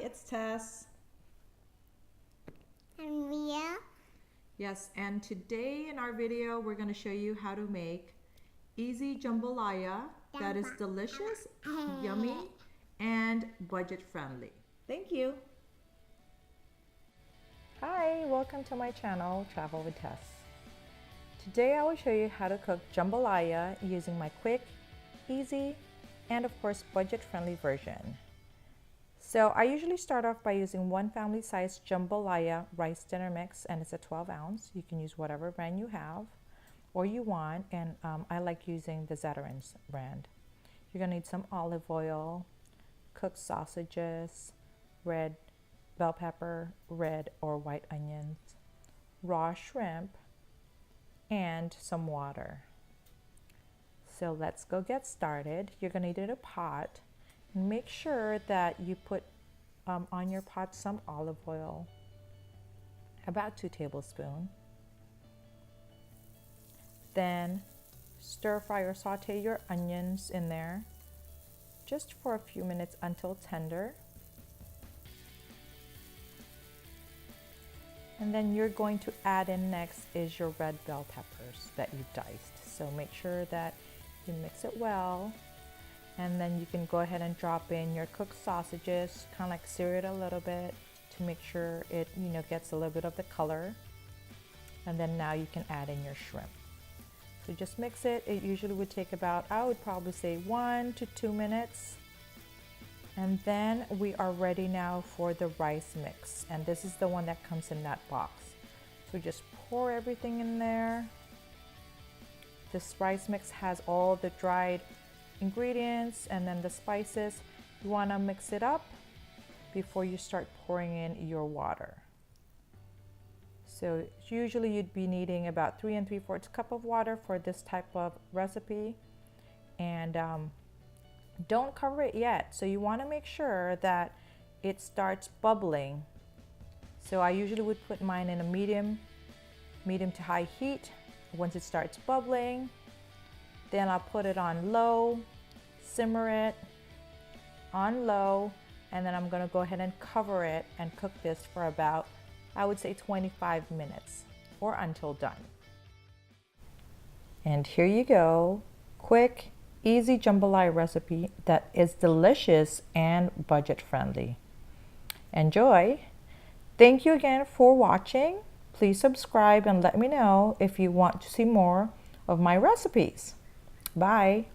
it's Tess. And Mia. Yes, and today in our video, we're going to show you how to make easy jambalaya that is delicious, yummy, and budget friendly. Thank you. Hi, welcome to my channel, Travel with Tess. Today I will show you how to cook jambalaya using my quick, easy, and of course budget-friendly version. So I usually start off by using one family-sized jambalaya rice dinner mix, and it's a 12 ounce. You can use whatever brand you have or you want, and I like using the Zatarain brand. You're gonna need some olive oil, cooked sausages, red bell pepper, red or white onions, raw shrimp, and some water. So let's go get started. You're gonna need a pot, and make sure that you put on your pot some olive oil, about 2 tablespoons. Then stir fry or saute your onions in there just for a few minutes until tender. And then you're going to add in next is your red bell peppers that you've diced. So make sure that you mix it well. And then you can go ahead and drop in your cooked sausages, kind of like sear it a little bit to make sure it gets a little bit of the color. And then now you can add in your shrimp. So just mix it. It usually would take about, I would probably say 1 to 2 minutes. And then we are ready now for the rice mix. And this is the one that comes in that box. So just pour everything in there. This rice mix has all the dried ingredients and then the spices. You want to mix it up before you start pouring in your water. So usually you'd be needing about 3 3/4 cup of water for this type of recipe. And don't cover it yet. So you want to make sure that it starts bubbling. So I usually would put mine in a medium to high heat. Once it starts bubbling, then I'll put it on low, simmer it on low, and then I'm going to go ahead and cover it and cook this for about, I would say 25 minutes or until done. And here you go, quick, easy jambalaya recipe that is delicious and budget friendly. Enjoy. Thank you again for watching. Please subscribe and let me know if you want to see more of my recipes. Bye.